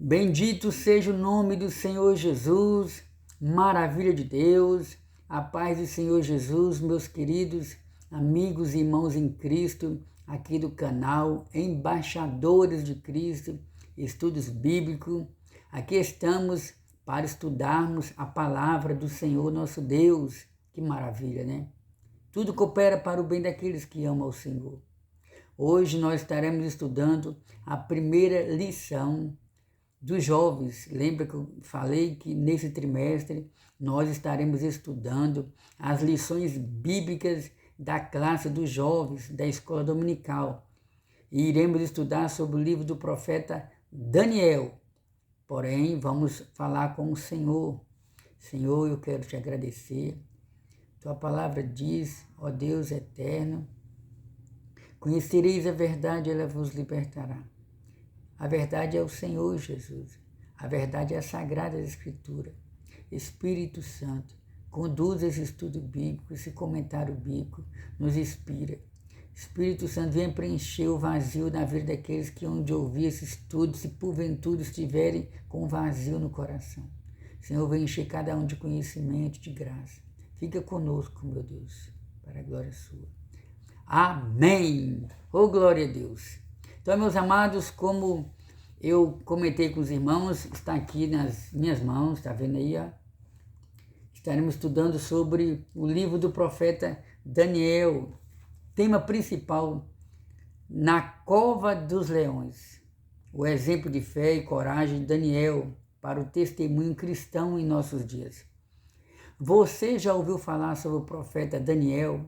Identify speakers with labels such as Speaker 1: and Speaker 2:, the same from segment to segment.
Speaker 1: Bendito seja o nome do Senhor Jesus, maravilha de Deus, a paz do Senhor Jesus, meus queridos amigos e irmãos em Cristo, aqui do canal Embaixadores de Cristo, Estudos Bíblicos. Aqui estamos para estudarmos a palavra do Senhor nosso Deus. Que maravilha, né? Tudo coopera para o bem daqueles que amam o Senhor. Hoje nós estaremos estudando a primeira lição dos jovens. Lembra que eu falei que nesse trimestre nós estaremos estudando as lições bíblicas da classe dos jovens da escola dominical. E iremos estudar sobre o livro do profeta Daniel. Porém, vamos falar com o Senhor. Senhor, eu quero te agradecer. Tua palavra diz, ó Deus eterno, conhecereis a verdade, ela vos libertará. A verdade é o Senhor Jesus. A verdade é a Sagrada Escritura. Espírito Santo, conduz esse estudo bíblico, esse comentário bíblico, nos inspira. Espírito Santo, venha preencher o vazio na vida daqueles que hão de ouvir esse estudo, se porventura estiverem com vazio no coração. Senhor, venha encher cada um de conhecimento, de graça. Fica conosco, meu Deus, para a glória sua. Amém! Oh, glória a Deus! Então, meus amados, como eu comentei com os irmãos, está aqui nas minhas mãos, está vendo aí? Ó? Estaremos estudando sobre o livro do profeta Daniel. Tema principal, na cova dos leões. O exemplo de fé e coragem de Daniel para o testemunho cristão em nossos dias. Você já ouviu falar sobre o profeta Daniel?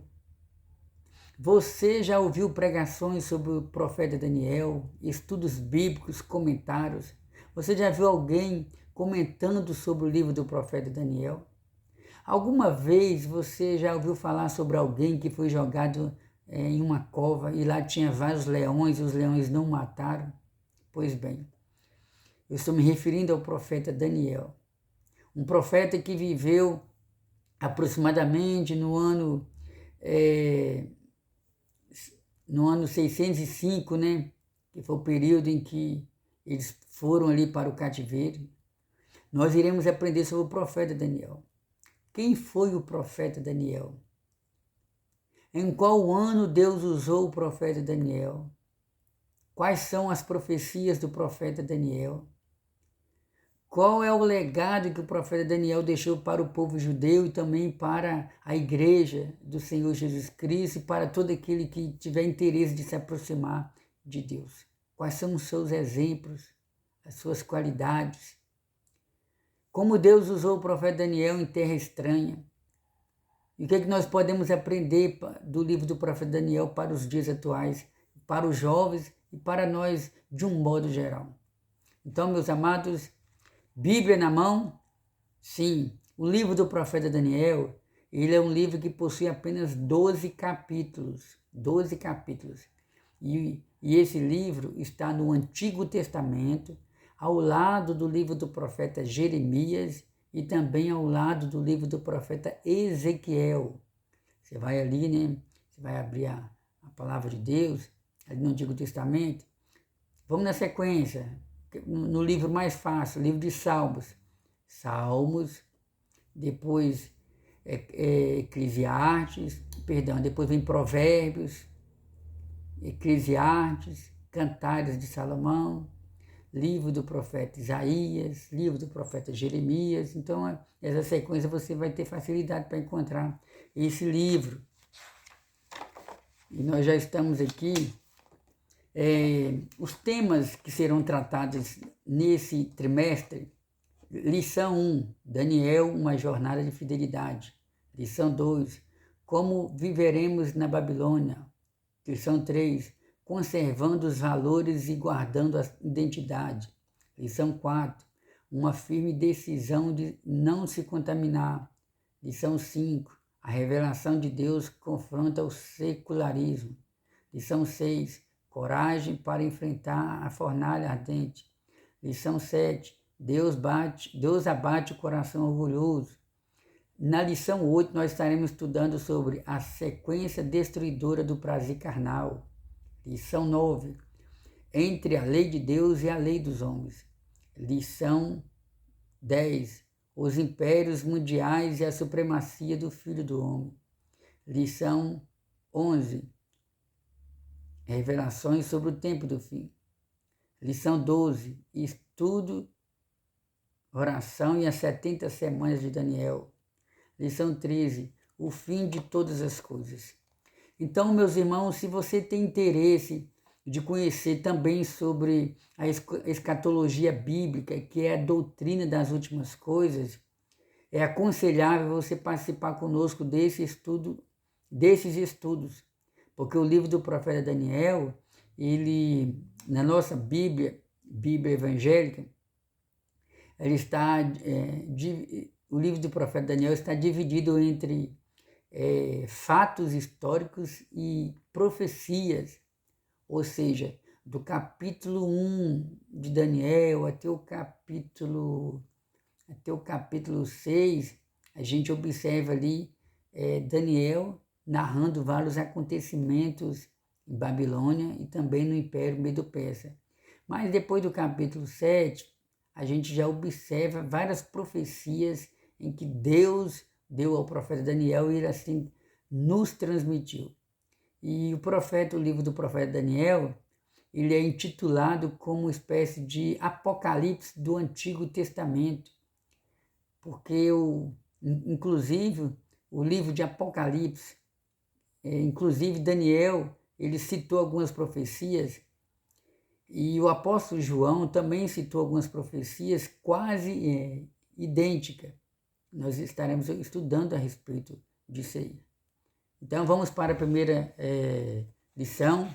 Speaker 1: Você já ouviu pregações sobre o profeta Daniel, estudos bíblicos, comentários? Você já viu alguém comentando sobre o livro do profeta Daniel? Alguma vez você já ouviu falar sobre alguém que foi jogado em uma cova e lá tinha vários leões e os leões não mataram? Pois bem, eu estou me referindo ao profeta Daniel, um profeta que viveu aproximadamente no ano 605, né? Que foi o período em que eles foram ali para o cativeiro. Nós iremos aprender sobre o profeta Daniel. Quem foi o profeta Daniel? Em qual ano Deus usou o profeta Daniel? Quais são as profecias do profeta Daniel? Qual é o legado que o profeta Daniel deixou para o povo judeu e também para a igreja do Senhor Jesus Cristo e para todo aquele que tiver interesse de se aproximar de Deus? Quais são os seus exemplos, as suas qualidades? Como Deus usou o profeta Daniel em terra estranha? E o que é que nós podemos aprender do livro do profeta Daniel para os dias atuais, para os jovens e para nós de um modo geral? Então, meus amados, Bíblia na mão? Sim, o livro do profeta Daniel, ele é um livro que possui apenas 12 capítulos. 12 capítulos. E esse livro está no Antigo Testamento, ao lado do livro do profeta Jeremias e também ao lado do livro do profeta Ezequiel. Você vai ali, né? Você vai abrir a palavra de Deus, ali no Antigo Testamento. Vamos na sequência. No livro mais fácil, livro de Salmos. Salmos, depois Eclesiastes, depois vem Provérbios, Eclesiastes, Cantares de Salomão, livro do profeta Isaías, livro do profeta Jeremias. Então, essa sequência você vai ter facilidade para encontrar esse livro. E nós já estamos aqui. Os temas que serão tratados nesse trimestre: lição 1, Daniel, uma jornada de fidelidade. Lição 2, como viveremos na Babilônia. Lição 3, conservando os valores e guardando a identidade. Lição 4, uma firme decisão de não se contaminar. Lição 5, a revelação de Deus confronta o secularismo. Lição 6, coragem para enfrentar a fornalha ardente. Lição 7, Deus abate o coração orgulhoso. Na lição 8, nós estaremos estudando sobre a sequência destruidora do prazer carnal. Lição 9, entre a lei de Deus e a lei dos homens. Lição 10. Os impérios mundiais e a supremacia do Filho do Homem. Lição 11. Revelações sobre o tempo do fim. Lição 12. Estudo, oração e as 70 semanas de Daniel. Lição 13. O fim de todas as coisas. Então, meus irmãos, se você tem interesse de conhecer também sobre a escatologia bíblica, que é a doutrina das últimas coisas, é aconselhável você participar conosco desses estudos, porque o livro do profeta Daniel, ele, na nossa Bíblia evangélica, ele está, o livro do profeta Daniel está dividido entre fatos históricos e profecias, ou seja, do capítulo 1 de Daniel até o capítulo 6, a gente observa ali Daniel narrando vários acontecimentos em Babilônia e também no Império Medo-Persa. Mas depois do capítulo 7, a gente já observa várias profecias em que Deus deu ao profeta Daniel e ele assim nos transmitiu. E o livro do profeta Daniel, ele é intitulado como uma espécie de Apocalipse do Antigo Testamento, porque inclusive o livro de Apocalipse, inclusive Daniel, ele citou algumas profecias, e o apóstolo João também citou algumas profecias quase idênticas. Nós estaremos estudando a respeito disso aí. Então vamos para a primeira lição.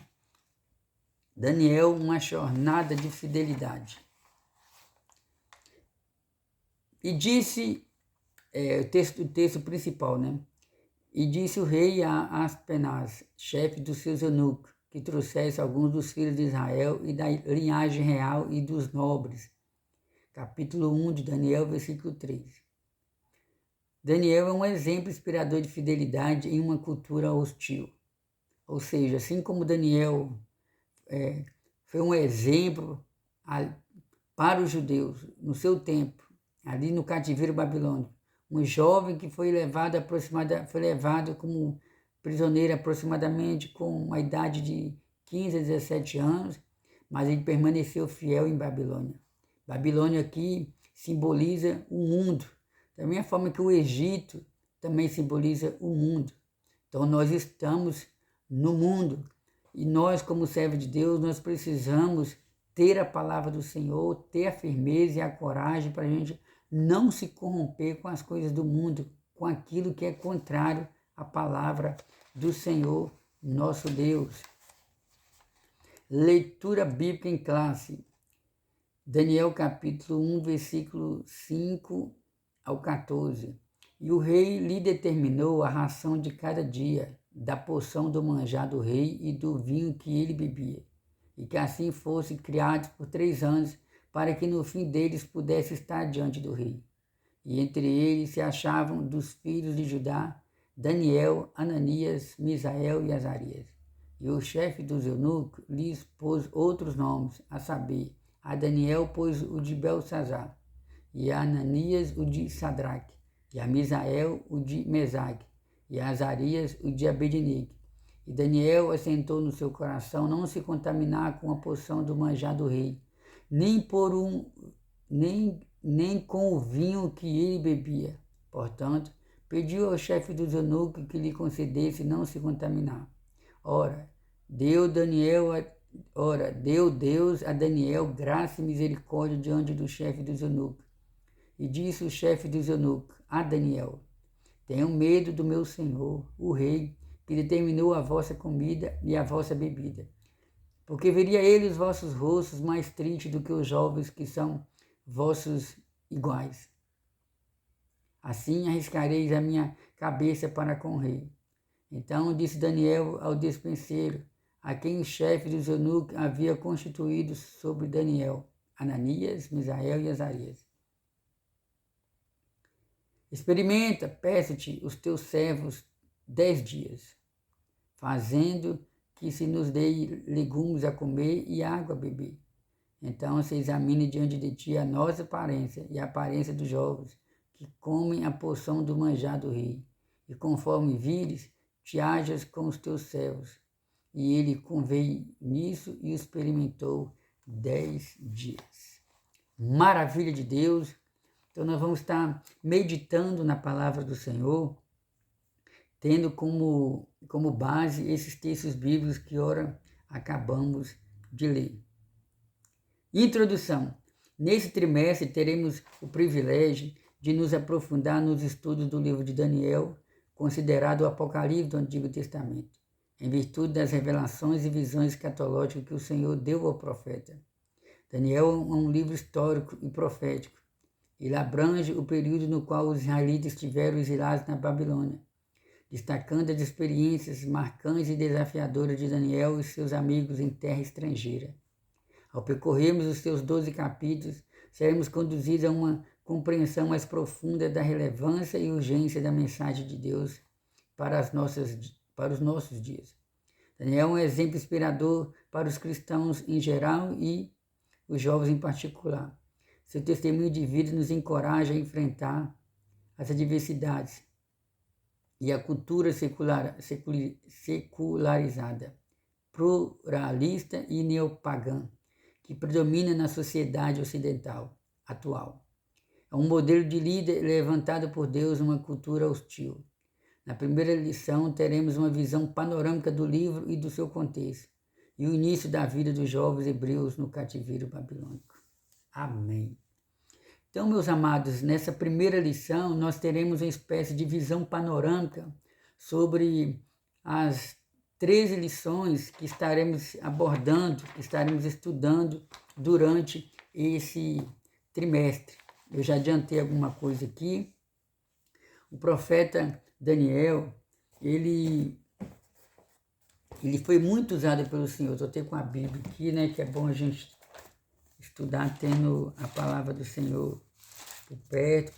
Speaker 1: Daniel, uma jornada de fidelidade. E disse, o texto principal, né? E disse o rei a Aspenaz, chefe dos seus eunucos, que trouxesse alguns dos filhos de Israel e da linhagem real e dos nobres. Capítulo 1 de Daniel, versículo 3. Daniel é um exemplo inspirador de fidelidade em uma cultura hostil. Ou seja, assim como Daniel foi um exemplo para os judeus no seu tempo, ali no cativeiro babilônico, um jovem que foi levado como prisioneiro aproximadamente com uma idade de 15 a 17 anos, mas ele permaneceu fiel em Babilônia. Babilônia aqui simboliza o mundo, da mesma forma que o Egito também simboliza o mundo. Então nós estamos no mundo e nós, como servos de Deus, nós precisamos ter a palavra do Senhor, ter a firmeza e a coragem para a gente não se corromper com as coisas do mundo, com aquilo que é contrário à palavra do Senhor, nosso Deus. Leitura bíblica em classe. Daniel capítulo 1, versículo 5 ao 14. E o rei lhe determinou a ração de cada dia, da porção do manjar do rei e do vinho que ele bebia, e que assim fossem criados por 3 anos, para que no fim deles pudesse estar diante do rei. E entre eles se achavam dos filhos de Judá, Daniel, Ananias, Misael e Azarias. E o chefe dos eunucos lhes pôs outros nomes, a saber, a Daniel pôs o de Belsazar, e a Ananias o de Sadraque, e a Misael o de Mesaque, e a Azarias o de Abednego. E Daniel assentou no seu coração não se contaminar com a porção do manjar do rei, nem com o vinho que ele bebia. Portanto, pediu ao chefe dos eunucos que lhe concedesse não se contaminar. Ora, deu Deus a Daniel graça e misericórdia diante do chefe dos eunucos. E disse o chefe dos eunucos a Daniel: tenham medo do meu senhor, o rei, que determinou a vossa comida e a vossa bebida. Porque veria ele os vossos rostos mais tristes do que os jovens que são vossos iguais. Assim arriscareis a minha cabeça para com o rei. Então disse Daniel ao despenseiro, a quem o chefe dos eunucos havia constituído sobre Daniel, Ananias, Misael e Azarias: experimenta, peço-te, os teus servos 10 dias, fazendo que se nos dê legumes a comer e água a beber. Então se examine diante de ti a nossa aparência e a aparência dos jovens, que comem a porção do manjar do rei. E conforme vires, te hajas com os teus servos. E ele conveio nisso e experimentou 10 dias. Maravilha de Deus! Então nós vamos estar meditando na palavra do Senhor, tendo como base esses textos bíblicos que ora acabamos de ler. Introdução. Nesse trimestre teremos o privilégio de nos aprofundar nos estudos do livro de Daniel, considerado o Apocalipse do Antigo Testamento, em virtude das revelações e visões escatológicas que o Senhor deu ao profeta. Daniel é um livro histórico e profético. Ele abrange o período no qual os israelitas estiveram exilados na Babilônia, destacando as experiências marcantes e desafiadoras de Daniel e seus amigos em terra estrangeira. Ao percorrermos os seus 12 capítulos, seremos conduzidos a uma compreensão mais profunda da relevância e urgência da mensagem de Deus para os nossos dias. Daniel é um exemplo inspirador para os cristãos em geral e os jovens em particular. Seu testemunho de vida nos encoraja a enfrentar as adversidades e a cultura secularizada, pluralista e neopagã que predomina na sociedade ocidental atual. É um modelo de líder levantado por Deus numa cultura hostil. Na primeira lição, teremos uma visão panorâmica do livro e do seu contexto, e o início da vida dos jovens hebreus no cativeiro babilônico. Amém. Então, meus amados, nessa primeira lição, nós teremos uma espécie de visão panorâmica sobre as 13 lições que estaremos abordando, que estaremos estudando durante esse trimestre. Eu já adiantei alguma coisa aqui. O profeta Daniel, ele foi muito usado pelo Senhor. Estou até com a Bíblia aqui, né? Que é bom a gente estudar tendo a palavra do Senhor por perto,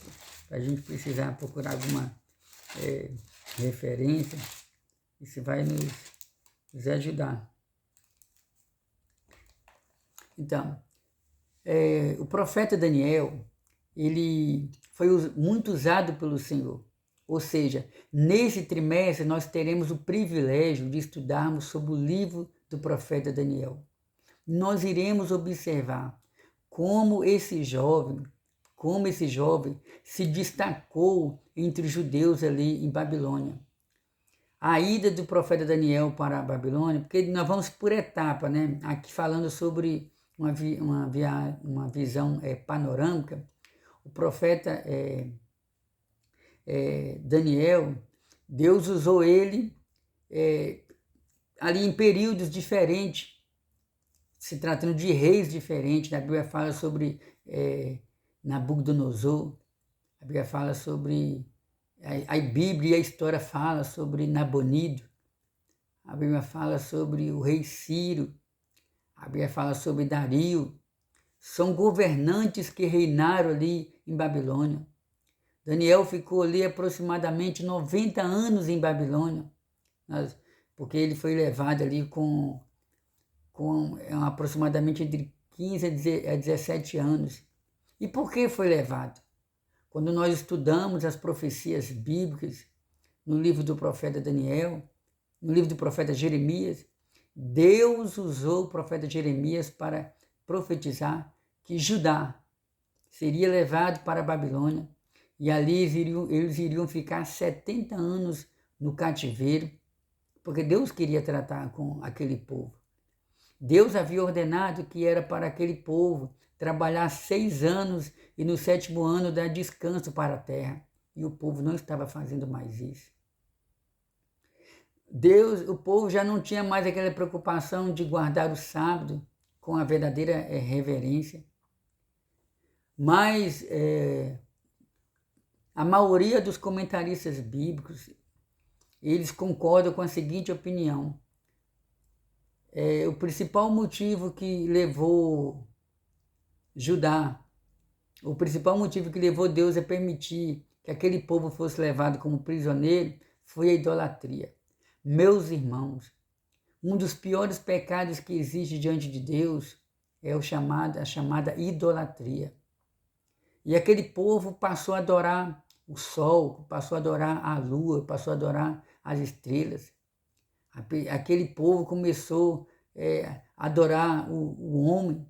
Speaker 1: para a gente precisar procurar alguma referência. Isso vai nos ajudar. Então, o profeta Daniel, ele foi muito usado pelo Senhor. Ou seja, nesse trimestre nós teremos o privilégio de estudarmos sobre o livro do profeta Daniel. Nós iremos observar como esse jovem se destacou entre os judeus ali em Babilônia. A ida do profeta Daniel para a Babilônia, porque nós vamos por etapa, né? Aqui falando sobre uma visão panorâmica, o profeta Daniel, Deus usou ele ali em períodos diferentes, se tratando de reis diferentes. A Bíblia fala sobre Nabucodonosor, a Bíblia fala sobre... A Bíblia e a história fala sobre Nabonido, a Bíblia fala sobre o rei Ciro, a Bíblia fala sobre Dario. São governantes que reinaram ali em Babilônia. Daniel ficou ali aproximadamente 90 anos em Babilônia, porque ele foi levado ali com aproximadamente entre 15 a 17 anos. E por que foi levado? Quando nós estudamos as profecias bíblicas no livro do profeta Daniel, no livro do profeta Jeremias, Deus usou o profeta Jeremias para profetizar que Judá seria levado para a Babilônia e ali eles iriam ficar 70 anos no cativeiro, porque Deus queria tratar com aquele povo. Deus havia ordenado que era para aquele povo trabalhar 6 anos e no 7º ano dar descanso para a terra. E o povo não estava fazendo mais isso. O povo já não tinha mais aquela preocupação de guardar o sábado com a verdadeira reverência. Mas a maioria dos comentaristas bíblicos, eles concordam com a seguinte opinião. O principal motivo que levou Judá, o principal motivo que levou Deus a permitir que aquele povo fosse levado como prisioneiro foi a idolatria. Meus irmãos, um dos piores pecados que existe diante de Deus é a chamada idolatria. E aquele povo passou a adorar o sol, passou a adorar a lua, passou a adorar as estrelas. Aquele povo começou a adorar o homem.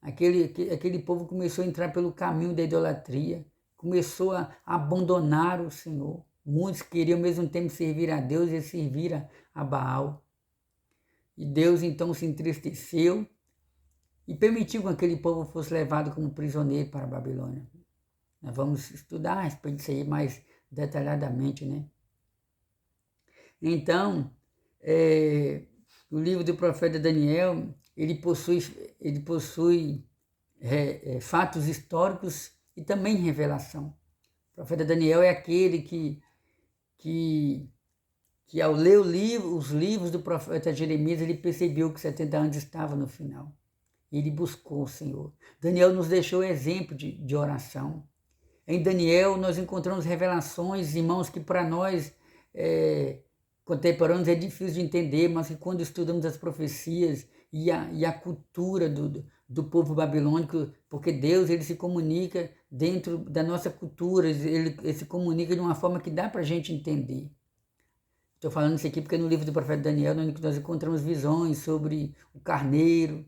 Speaker 1: Aquele povo começou a entrar pelo caminho da idolatria, começou a abandonar o Senhor. Muitos queriam ao mesmo tempo servir a Deus e servir a Baal. E Deus então se entristeceu e permitiu que aquele povo fosse levado como prisioneiro para a Babilônia. Nós vamos estudar a respeito disso aí mais detalhadamente, né? Então, o livro do profeta Daniel, ele possui fatos históricos e também revelação. O profeta Daniel é aquele que ao ler os livros do profeta Jeremias, ele percebeu que 70 anos estava no final. Ele buscou o Senhor. Daniel nos deixou exemplo de oração. Em Daniel nós encontramos revelações, irmãos, que para nós contemporâneos é difícil de entender, mas que quando estudamos as profecias e a cultura do povo babilônico, porque Deus ele se comunica dentro da nossa cultura, ele se comunica de uma forma que dá para a gente entender. Estou falando isso aqui porque no livro do profeta Daniel nós encontramos visões sobre o carneiro,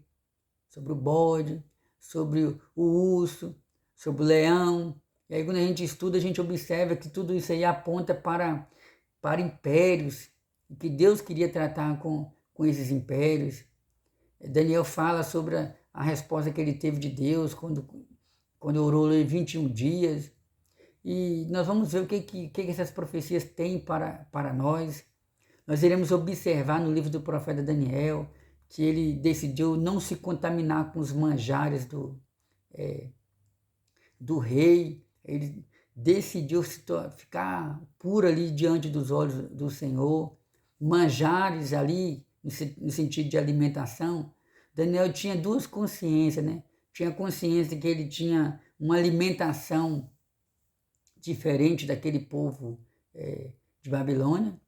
Speaker 1: sobre o bode, sobre o urso, sobre o leão. E aí quando a gente estuda, a gente observa que tudo isso aí aponta para impérios, que Deus queria tratar com esses impérios. Daniel fala sobre a resposta que ele teve de Deus quando orou 21 dias. E nós vamos ver o que essas profecias têm para nós. Nós iremos observar no livro do profeta Daniel que ele decidiu não se contaminar com os manjares do rei. Ele decidiu ficar puro ali diante dos olhos do Senhor. Manjares ali, no sentido de alimentação. Daniel tinha duas consciências, né? Tinha consciência que ele tinha uma alimentação diferente daquele povo de Babilônia.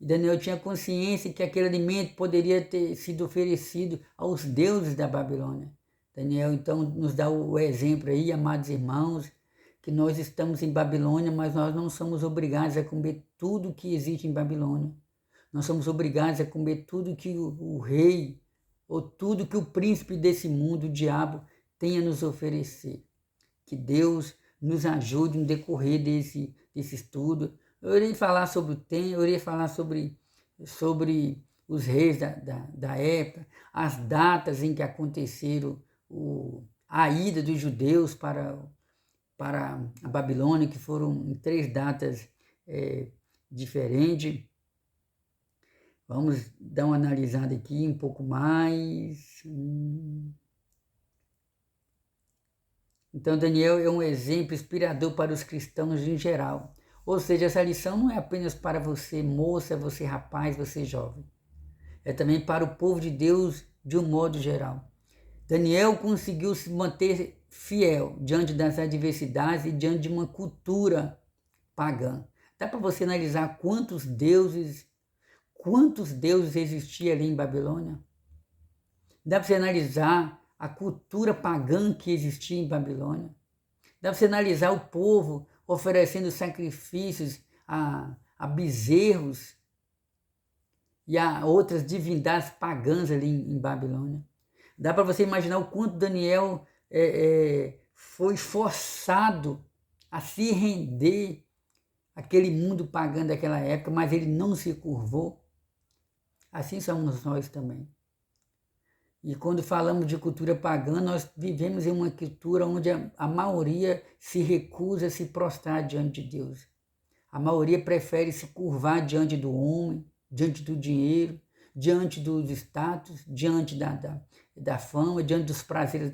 Speaker 1: E Daniel tinha consciência que aquele alimento poderia ter sido oferecido aos deuses da Babilônia. Daniel então nos dá o exemplo aí, amados irmãos, que nós estamos em Babilônia, mas nós não somos obrigados a comer tudo que existe em Babilônia. Nós somos obrigados a comer tudo que o rei ou tudo que o príncipe desse mundo, o diabo, tem a nos oferecer. Que Deus nos ajude no decorrer desse estudo. Eu irei falar sobre o tempo, eu irei falar sobre os reis da época, as datas em que aconteceram a ida dos judeus para a Babilônia, que foram em 3 datas diferentes. Vamos dar uma analisada aqui um pouco mais. Então, Daniel é um exemplo inspirador para os cristãos em geral. Ou seja, essa lição não é apenas para você, moça, você, rapaz, você, jovem. É também para o povo de Deus de um modo geral. Daniel conseguiu se manter fiel diante das adversidades e diante de uma cultura pagã. Dá para você analisar quantos deuses existiam ali em Babilônia? Dá para você analisar a cultura pagã que existia em Babilônia? Dá para você analisar o povo oferecendo sacrifícios a bezerros e a outras divindades pagãs ali em Babilônia? Dá para você imaginar o quanto Daniel foi forçado a se render àquele mundo pagão daquela época, mas ele não se curvou? Assim somos nós também. E quando falamos de cultura pagã, nós vivemos em uma cultura onde a maioria se recusa a se prostrar diante de Deus. A maioria prefere se curvar diante do homem, diante do dinheiro, diante dos status, diante da fama, diante dos prazeres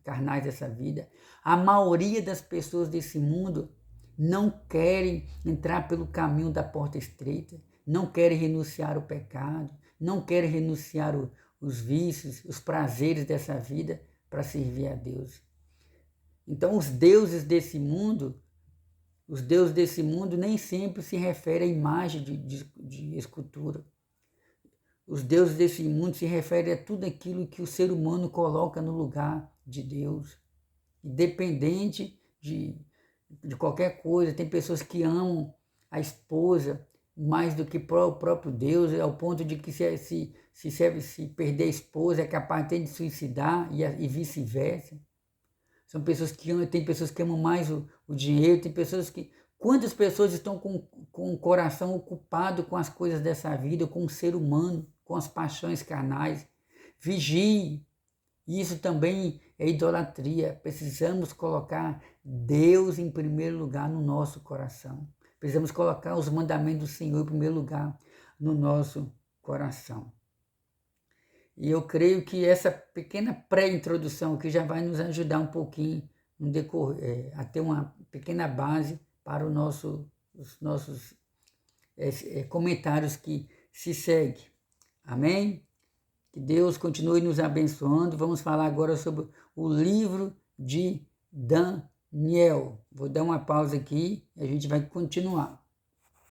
Speaker 1: carnais dessa vida. A maioria das pessoas desse mundo não querem entrar pelo caminho da porta estreita, não querem renunciar ao pecado, não querem renunciar os vícios, os prazeres dessa vida para servir a Deus. Então os deuses desse mundo nem sempre se referem à imagem de escultura. Os deuses desse mundo se referem a tudo aquilo que o ser humano coloca no lugar de Deus. Independente de qualquer coisa, tem pessoas que amam a esposa mais do que o próprio Deus, ao ponto de que se perder a esposa é capaz até de suicidar e vice-versa. São pessoas que amam, tem pessoas que amam mais o dinheiro, tem pessoas que... Quantas pessoas estão com o coração ocupado com as coisas dessa vida, com o ser humano, com as paixões carnais? Vigie. Isso também é idolatria. Precisamos colocar Deus em primeiro lugar no nosso coração. Precisamos colocar os mandamentos do Senhor em primeiro lugar no nosso coração. E eu creio que essa pequena pré-introdução aqui já vai nos ajudar um pouquinho a ter uma pequena base para os nossos comentários que se seguem. Amém? Que Deus continue nos abençoando. Vamos falar agora sobre o livro de Daniel. Vou dar uma pausa aqui e a gente vai continuar.